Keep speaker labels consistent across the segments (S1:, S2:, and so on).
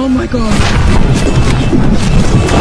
S1: my God!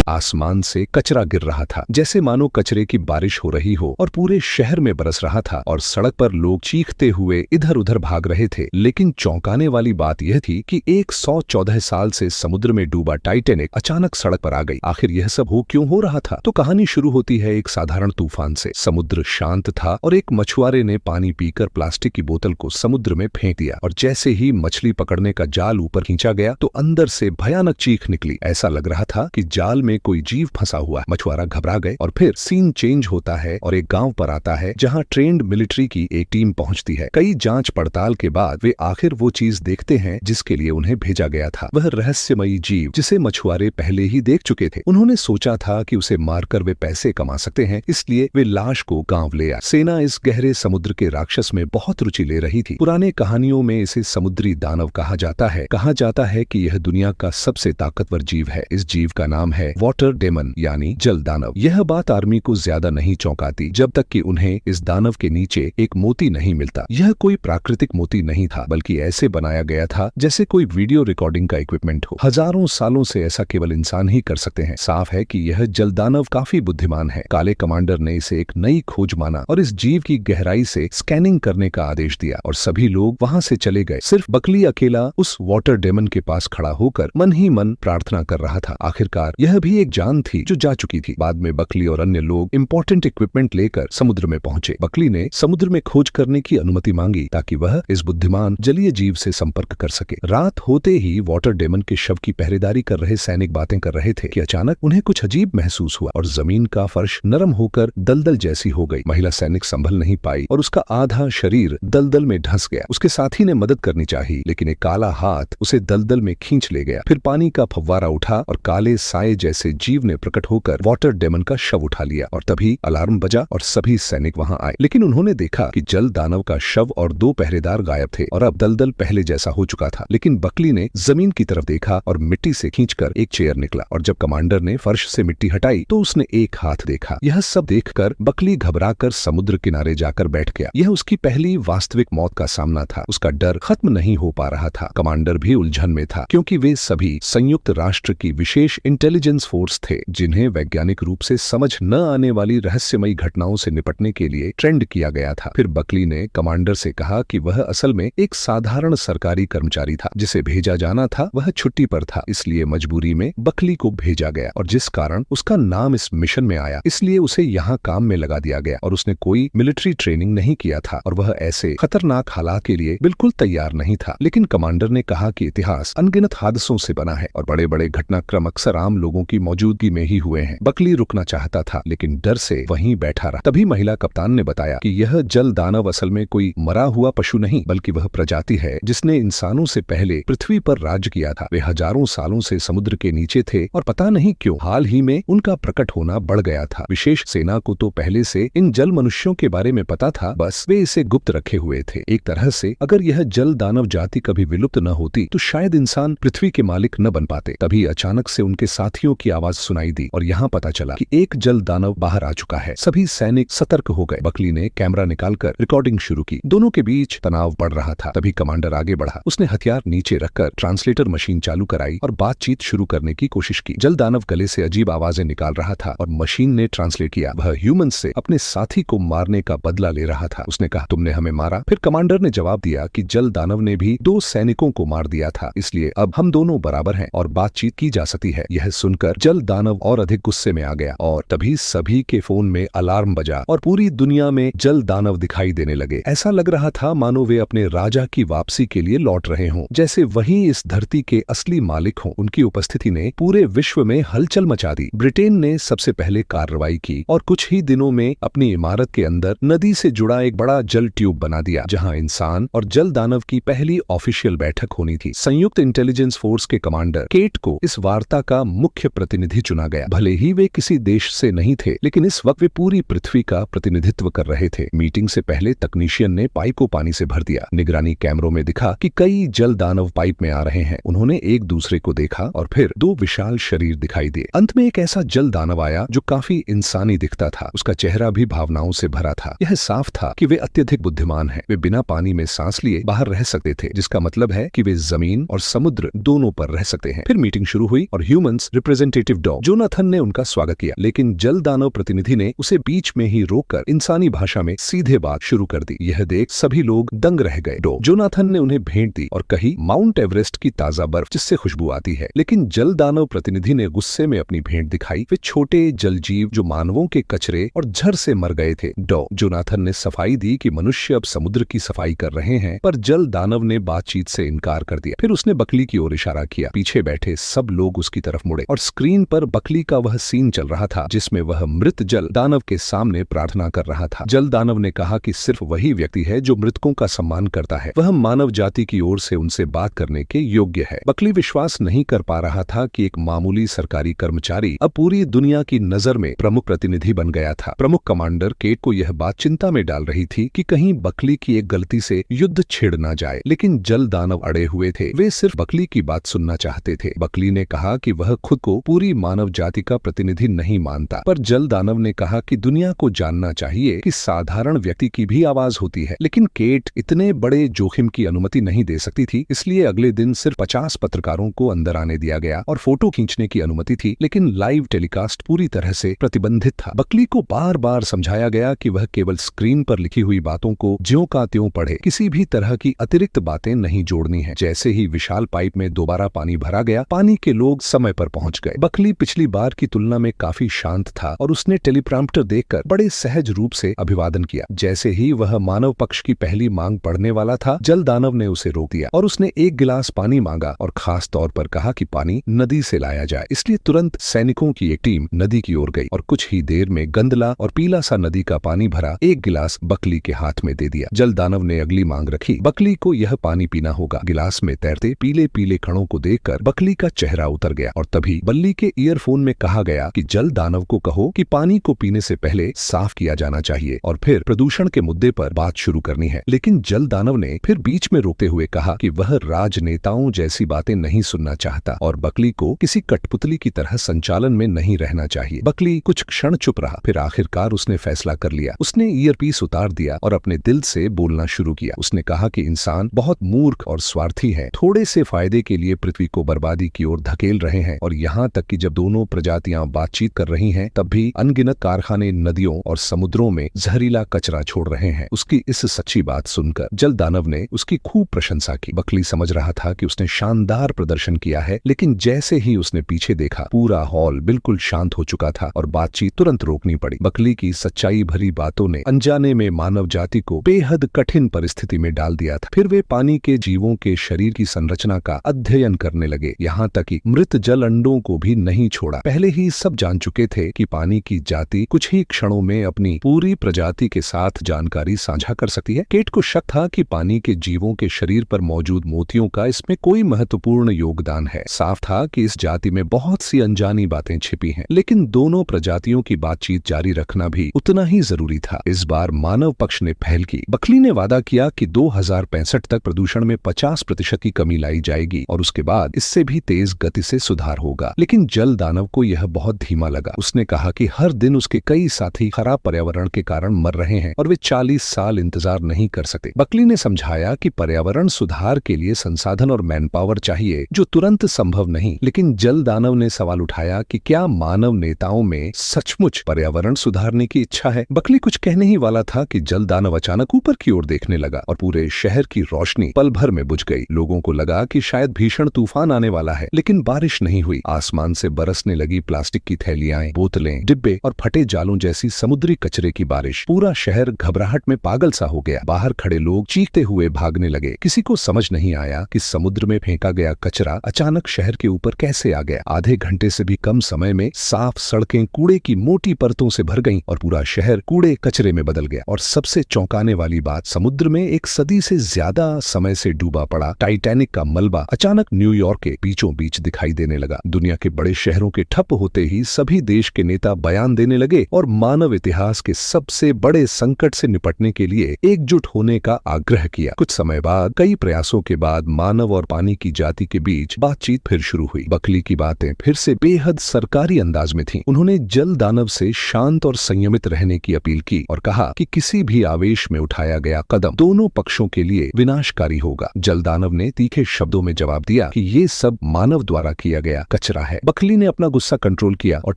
S2: आसमान से कचरा गिर रहा था, जैसे मानो कचरे की बारिश हो रही हो और पूरे शहर में बरस रहा था और सड़क पर लोग चीखते हुए इधर उधर भाग रहे थे। लेकिन चौंकाने वाली बात यह थी कि 114 साल से समुद्र में डूबा टाइटैनिक अचानक सड़क पर आ गई। आखिर यह सब क्यों हो रहा था? तो कहानी शुरू होती है एक साधारण तूफान से। समुद्र शांत था और एक मछुआरे ने पानी पीकर प्लास्टिक की बोतल को समुद्र में फेंक दिया और जैसे ही मछली पकड़ने का जाल ऊपर खींचा गया तो अंदर से भयानक चीख निकली। ऐसा लग रहा था कि जाल में कोई जीव फंसा हुआ। मछुआरा घबरा गए और फिर सीन चेंज होता है और एक गांव पर आता है जहां ट्रेन्ड मिलिट्री की एक टीम पहुंचती है। कई जांच पड़ताल के बाद वे आखिर वो चीज देखते हैं जिसके लिए उन्हें भेजा गया था। वह रहस्यमयी जीव जिसे मछुआरे पहले ही देख चुके थे। उन्होंने सोचा था कि उसे मारकर वे पैसे कमा सकते हैं, इसलिए वे लाश को गांव ले आए। सेना इस गहरे समुद्र के राक्षस में बहुत रुचि ले रही थी। पुराने कहानियों में इसे समुद्री दानव कहा जाता है। कहा जाता है कि यह दुनिया का सबसे ताकतवर जीव है। इस जीव का नाम है वाटर डेमन यानी जल दानव। यह बात आर्मी को ज्यादा नहीं चौंकाती जब तक कि उन्हें इस दानव के नीचे एक मोती नहीं मिलता। यह कोई प्राकृतिक मोती नहीं था, बल्कि ऐसे बनाया गया था जैसे कोई वीडियो रिकॉर्डिंग का इक्विपमेंट हो। हजारों सालों से ऐसा केवल इंसान ही कर सकते हैं। साफ है कि यह जल दानव काफी बुद्धिमान है। काले कमांडर ने इसे एक नई खोज माना और इस जीव की गहराई से स्कैनिंग करने का आदेश दिया और सभी लोग वहां से चले गए। सिर्फ बकली अकेला उस वाटर डेमन के पास खड़ा होकर मन ही मन प्रार्थना कर रहा था। आखिरकार यह भी एक जान थी जो जा चुकी थी। बाद में बकली और अन्य लोग इंपॉर्टेंट इक्विपमेंट लेकर समुद्र में पहुंचे। बकली ने समुद्र में खोज करने की अनुमति मांगी ताकि वह इस बुद्धिमान जलीय जीव से संपर्क कर सके। रात होते ही वाटर डेमन के शव की पहरेदारी कर रहे सैनिक बातें कर रहे थे कि अचानक उन्हें कुछ अजीब महसूस हुआ और जमीन का फर्श नरम होकर दलदल जैसी हो गई। महिला सैनिक संभल नहीं पाई और उसका आधा शरीर दलदल में ढंस गया। उसके साथी ने मदद करनी चाहिए, लेकिन एक काला हाथ उसे दलदल में खींच ले गया। फिर पानी का फव्वारा उठा और काले साए जैसे जीव ने प्रकट होकर वाटर डेमन का शव उठा लिया और तभी अलार्म बजा और सभी सैनिक वहां आए। लेकिन उन्होंने देखा कि जल दानव का शव और 2 पहरेदार गायब थे और अब दलदल पहले जैसा हो चुका था। लेकिन बकली ने जमीन की तरफ देखा और मिट्टी से खींचकर एक चेयर निकला और जब कमांडर ने फर्श से मिट्टी हटाई तो उसने एक हाथ देखा। यह सब देखकर बकली घबराकर समुद्र किनारे जाकर बैठ गया। यह उसकी पहली वास्तविक मौत का सामना था। उसका डर खत्म नहीं हो पा रहा था। कमांडर भी उलझन में था क्योंकि वे सभी संयुक्त राष्ट्र की विशेष इंटेलिजेंस फोर्स थे जिन्हें वैज्ञानिक रूप से समझ न आने वाली रहस्यमयी घटनाओं से निपटने के लिए ट्रेंड किया गया था। फिर बकली ने कमांडर से कहा कि वह असल में एक साधारण सरकारी कर्मचारी था। जिसे भेजा जाना था वह छुट्टी पर था, इसलिए मजबूरी में बकली को भेजा गया और जिस कारण उसका नाम इस मिशन में आया इसलिए उसे यहाँ काम में लगा दिया गया और उसने कोई मिलिट्री ट्रेनिंग नहीं किया था और वह ऐसे खतरनाक हालात के लिए बिल्कुल तैयार नहीं था। लेकिन कमांडर ने कहा कि इतिहास अनगिनत हादसों से बना है और बड़े बड़े घटनाक्रम अक्सर आम लोगों की मौजूदगी में ही हुए हैं। बकली रुकना चाहता था लेकिन डर से वहीं बैठा रहा। तभी महिला कप्तान ने बताया कि यह जल दानव असल में कोई मरा हुआ पशु नहीं बल्कि वह प्रजाति है जिसने इंसानों से पहले पृथ्वी पर राज किया था। वे हजारों सालों से समुद्र के नीचे थे और पता नहीं क्यों हाल ही में उनका प्रकट होना बढ़ गया था। विशेष सेना को तो पहले से इन जल मनुष्यों के बारे में पता था, बस वे इसे गुप्त रखे हुए थे। एक तरह से अगर यह जल दानव जाति कभी विलुप्त न होती तो शायद इंसान पृथ्वी के मालिक न बन पाते। तभी अचानक से उनके साथियों की आवाज सुनाई दी और यहाँ पता चला कि एक जल दानव बाहर आ चुका है। सभी सैनिक सतर्क हो गए। बकली ने कैमरा निकालकर रिकॉर्डिंग शुरू की। दोनों के बीच तनाव बढ़ रहा था। तभी कमांडर आगे बढ़ा। उसने हथियार नीचे रखकर ट्रांसलेटर मशीन चालू कराई और बातचीत शुरू करने की कोशिश की। जल दानव गले से अजीब आवाजें निकाल रहा था और मशीन ने ट्रांसलेट किया। वह ह्यूमन से अपने साथी को मारने का बदला ले रहा था। उसने कहा, तुमने हमें मारा। फिर कमांडर ने जवाब दिया कि जल दानव ने भी 2 सैनिकों को मार दिया था, इसलिए अब हम दोनों बराबर हैं और बातचीत की जा सकती है। यह सुनकर जल दानव और अधिक गुस्से में आ गया और तभी सभी के फोन में अलार्म बजा और पूरी दुनिया में जल दानव दिखाई देने लगे। ऐसा लग रहा था मानो वे अपने राजा की वापसी के लिए लौट रहे हों, जैसे वही इस धरती के असली मालिक हों। उनकी उपस्थिति ने पूरे विश्व में हलचल मचा दी। ब्रिटेन ने सबसे पहले कार्रवाई की और कुछ ही दिनों में अपनी इमारत के अंदर नदी से जुड़ा एक बड़ा जल ट्यूब बना दिया जहां इंसान और जल दानव की पहली ऑफिशियल बैठक होनी थी। संयुक्त इंटेलिजेंस फोर्स के कमांडर केट को इस वार्ता का मुख्य प्रतिनिधि चुना गया। भले ही वे किसी देश से नहीं थे, लेकिन इस वक्त वे पूरी पृथ्वी का प्रतिनिधित्व कर रहे थे। मीटिंग से पहले तकनीशियन ने पाइप को पानी से भर दिया। निगरानी कैमरों में दिखा कि कई जल दानव पाइप में आ रहे हैं। उन्होंने एक दूसरे को देखा और फिर दो विशाल शरीर दिखाई दिए। अंत में एक ऐसा जल दानव आया जो काफी इंसानी दिखता था। उसका चेहरा भी भावनाओं से भरा था। यह साफ था कि वे अत्यधिक बुद्धिमान हैं। वे बिना पानी में सांस लिए बाहर रह सकते थे, जिसका मतलब है कि वे जमीन और समुद्र दोनों पर रह सकते हैं। फिर मीटिंग शुरू हुई और ह्यूमंस रिप्रेजेंटेटिव डॉग जोनाथन ने उनका स्वागत किया, लेकिन जल दानव प्रतिनिधि ने उसे बीच में ही रोककर इंसानी भाषा में सीधे बात शुरू कर दी। यह देख सभी लोग दंग रह गए। डॉग जोनाथन ने उन्हें भेंट दी और कही माउंट एवरेस्ट की ताजा बर्फ जिससे खुशबू आती है। लेकिन जल दानव प्रतिनिधि ने गुस्से में अपनी भेंट दिखाई। वे छोटे जल जीव जो मानवों के कचरे और झर से मर गए थे। डॉग जोनाथन ने सफाई दी कि मनुष्य अब समुद्र की सफाई कर रहे हैं, पर जल दानव ने बातचीत से इनकार कर दिया। फिर उसने बकली की ओर इशारा किया। पीछे बैठे सब लोग उसकी तरफ मुड़े और स्क्रीन पर बकली का वह सीन चल रहा था जिसमें वह मृत जल दानव के सामने प्रार्थना कर रहा था। जल दानव ने कहा कि सिर्फ वही व्यक्ति है जो मृतकों का सम्मान करता है, वह मानव जाति की ओर से उनसे बात करने के योग्य है। बकली विश्वास नहीं कर पा रहा था कि एक मामूली सरकारी कर्मचारी अब पूरी दुनिया की नजर में प्रमुख प्रतिनिधि बन गया था। प्रमुख कमांडर केट को यह बात चिंता में डाल रही थी कि कहीं बकली की एक गलती से युद्ध छिड़ ना जाए, लेकिन जल दानव अड़े हुए थे। वे सिर्फ बकली की बात सुनना चाहते थे। बकली ने कहा कि वह खुद को पूरी मानव जाति का प्रतिनिधि नहीं मानता, पर जल दानव ने कहा कि दुनिया को जानना चाहिए कि साधारण व्यक्ति की भी आवाज होती है। लेकिन केट इतने बड़े जोखिम की अनुमति नहीं दे सकती थी, इसलिए अगले दिन सिर्फ 50 पत्रकारों को अंदर आने दिया गया और फोटो खींचने की अनुमति थी, लेकिन लाइव टेलीकास्ट पूरी तरह से प्रतिबंधित था। बकली को बार बार समझाया गया कि वह केवल स्क्रीन पर लिखी हुई बातों को ज्यों का त्यों पढ़े, किसी भी तरह की अतिरिक्त बातें नहीं जोड़नी है। जैसे ही विशाल पाइप में दोबारा पानी भरा गया, पानी के लोग समय पर पहुंच गए। बकली पिछली बार की तुलना में काफी शांत था और उसने टेलीप्रॉम्प्टर देखकर बड़े सहज रूप से अभिवादन किया। जैसे ही वह मानव पक्ष की पहली मांग पढ़ने वाला था, जल दानव ने उसे रोक दिया और उसने एक गिलास पानी मांगा और खास तौर पर कहा कि पानी नदी से लाया जाए। इसलिए तुरंत सैनिकों की एक टीम नदी की ओर गई और कुछ ही देर में गंदला और पीला सा नदी का पानी भरा एक गिलास बकली के हाथ में दे दिया। जल दानव ने अगली मांग रखी। बकली को यह पानी पीना होगा। गिलास में तैरते पीले पीले कणों को देखकर बकली का चेहरा उतर गया और तभी बल्ली के ईयरफोन में कहा गया कि जल दानव को कहो कि पानी को पीने से पहले साफ किया जाना चाहिए और फिर प्रदूषण के मुद्दे पर बात शुरू करनी है। लेकिन जल दानव ने फिर बीच में रोकते हुए कहा कि वह राजनेताओं जैसी बातें नहीं सुनना चाहता और बकली को किसी कठपुतली की तरह संचालन में नहीं रहना चाहिए। बकली कुछ क्षण चुप रहा, फिर आखिरकार उसने फैसला कर लिया। उसने ईयरपीस उतार दिया और अपने दिल से बोलना शुरू किया। उसने कहा कि इंसान बहुत मूर्ख और स्वार्थी है, थोड़े से फायदे के लिए पृथ्वी को बर्बादी की ओर धकेल रहे हैं और यहाँ तक कि जब दोनों प्रजातियां बातचीत कर रही हैं, तब भी अनगिनत कारखाने नदियों और समुद्रों में जहरीला कचरा छोड़ रहे हैं। उसकी इस सच्ची बात सुनकर जल दानव ने उसकी खूब प्रशंसा की। बकली समझ रहा था कि उसने शानदार प्रदर्शन किया है, लेकिन जैसे ही उसने पीछे देखा, पूरा हॉल बिल्कुल शांत हो चुका था और बातचीत तुरंत रोकनी पड़ी। बकली की सच्चाई भरी बातों ने अनजाने में मानव जाति को बेहद कठिन परिस्थिति में डाल दिया था। फिर वे पानी के जीवों के शरीर की संरचना का अध्ययन करने लगे, यहाँ तक कि मृत जल अंडों को भी नहीं छोड़ा। पहले ही सब जान चुके थे कि पानी की जाति कुछ ही क्षणों में अपनी पूरी प्रजाति के साथ जानकारी साझा कर सकती है। केट को शक था कि पानी के जीवों के शरीर पर मौजूद मोतियों का इसमें कोई महत्वपूर्ण योगदान है। साफ था कि इस जाति में बहुत सी अनजानी बातें छिपी हैं, लेकिन दोनों प्रजातियों की बातचीत जारी रखना भी उतना ही जरूरी था। इस बार मानव पक्ष ने पहल की। बकली ने वादा किया कि 2065 तक प्रदूषण में 50% की कमी लाई जाएगी और उसके बाद इससे भी तेज गति से सुधार होगा। लेकिन जल दानव को यह बहुत धीमा लगा। उसने कहा कि हर दिन उसके कई साथी खराब पर्यावरण के कारण मर रहे हैं और वे 40 साल इंतजार नहीं कर सकते। बकली ने समझाया कि पर्यावरण सुधार के लिए संसाधन और मैन पावर चाहिए, जो तुरंत संभव नहीं। लेकिन जल दानव ने सवाल उठाया कि क्या मानव नेताओं में सचमुच पर्यावरण सुधारने की इच्छा है। बकली कुछ कहने ही वाला था कि जल दानव अचानक ऊपर की ओर देखने लगा और पूरे शहर की रोशनी पल भर में बुझ गई। लोगों को लगा कि शायद भीषण तूफान आने वाला है, लेकिन बारिश नहीं हुई। आसमान से बरसने लगी प्लास्टिक की थैलियां, बोतलें, डिब्बे और फटे जालों जैसी समुद्री कचरे की बारिश। पूरा शहर घबराहट में पागल सा हो गया। बाहर खड़े लोग चीखते हुए भागने लगे। किसी को समझ नहीं आया कि समुद्र में फेंका गया कचरा अचानक शहर के ऊपर कैसे आ गया। आधे घंटे से भी कम समय में साफ सड़कें कूड़े की मोटी परतों से भर गईं और पूरा शहर कूड़े कचरे में बदल गया। और सबसे चौंकाने वाली बात, समुद्र में एक सदी से ज्यादा समय से डूबा पड़ा टाइटैनिक का मलबा अचानक न्यूयॉर्क के बीचों बीच दिखाई देने लगा। दुनिया के बड़े शहरों के ठप होते ही सभी देश के नेता बयान देने लगे और मानव इतिहास के सबसे बड़े संकट से निपटने के लिए एकजुट होने का आग्रह किया। कुछ समय बाद कई प्रयासों के बाद मानव और पानी की जाति के बीच बातचीत फिर शुरू हुई। बकली की बातें फिर से बेहद सरकारी अंदाज में थीं। उन्होंने जल दानव से शांत और संयमित रहने की अपील की और कहा कि किसी भी आवेश में उठाया गया कदम दोनों पक्षों के लिए विनाशकारी होगा। जल दानव ने तीखे शब्दों में जवाब दिया कि ये सब मानव द्वारा किया गया कचरा है। बकली ने अपना गुस्सा कंट्रोल किया और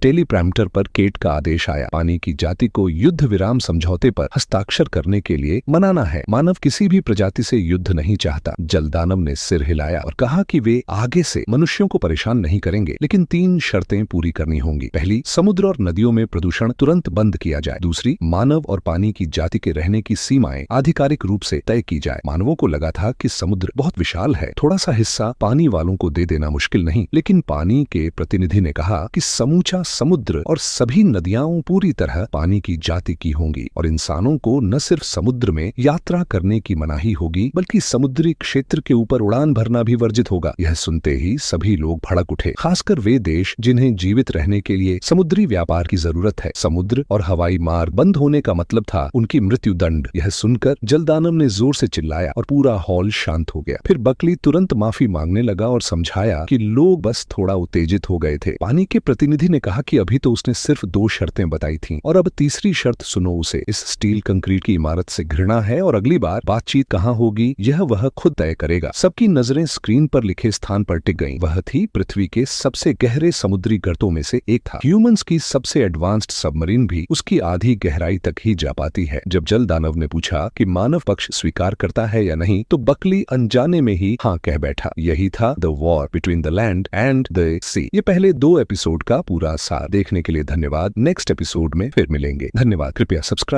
S2: टेलीप्रैम्प्टर पर केट का आदेश आया। पानी की जाति को युद्ध विराम समझौते पर हस्ताक्षर करने के लिए मनाना है। मानव किसी भी प्रजाति से युद्ध नहीं चाहता। जल दानव ने सिर हिलाया और कहा कि वे आगे से मनुष्यों को परेशान नहीं करेंगे, लेकिन 3 शर्तें पूरी करनी होंगी। पहली, समुद्र और नदियों में प्रदूषण तुरंत बंद किया जाए। दूसरी, मानव और पानी की जाति के रहने की सीमाएं आधिकारिक रूप से तय की जाए। मानवों को लगा था कि समुद्र बहुत विशाल है, थोड़ा सा हिस्सा पानी वालों को दे देना मुश्किल नहीं, लेकिन पानी के प्रतिनिधि ने कहा कि समूचा समुद्र और सभी नदियां पूरी तरह पानी की जाति की होंगी और इंसानों को न सिर्फ समुद्र में यात्रा करने की मनाही होगी, बल्कि समुद्री क्षेत्र के ऊपर उड़ान भरना भी वर्जित होगा। यह सुनते ही सभी लोग भड़क उठे, खासकर वे देश जिन्हें जीवित रहने के लिए समुद्री व्यापार की जरूरत है। समुद्र और हवाई मार्ग बंद होने का मतलब था उनकी मृत्यु दंड। यह सुनकर जलदानव ने जोर से चिल्लाया और पूरा हॉल शांत हो गया। फिर बकली तुरंत माफी मांगने लगा और समझाया कि लोग बस थोड़ा उत्तेजित हो गए थे। पानी के प्रतिनिधि ने कहा कि अभी तो उसने सिर्फ 2 शर्तें बताई थीं और अब तीसरी शर्त सुनो उसे। इस स्टील कंक्रीट की इमारत से घृणा है और अगली बार बातचीत कहाँ होगी यह वह खुद तय करेगा। सबकी नजरें स्क्रीन पर लिखे स्थान पर टिक गईं। वह थी पृथ्वी के सबसे गहरे समुद्री गर्तों में से एक था। ह्यूमंस की सबसे एडवांस्ड सबमरीन भी उसकी आधी गहराई तक ही जा पाती है। जब जल दानव ने पूछा कि मानव पक्ष स्वीकार करता है या नहीं, तो बकली अनजाने में ही हाँ कह बैठा। यही था the war between the land and the sea. ये पहले 2 एपिसोड का पूरा सार। देखने के लिए धन्यवाद। नेक्स्ट एपिसोड में फिर मिलेंगे। धन्यवाद। कृपया सब्सक्राइब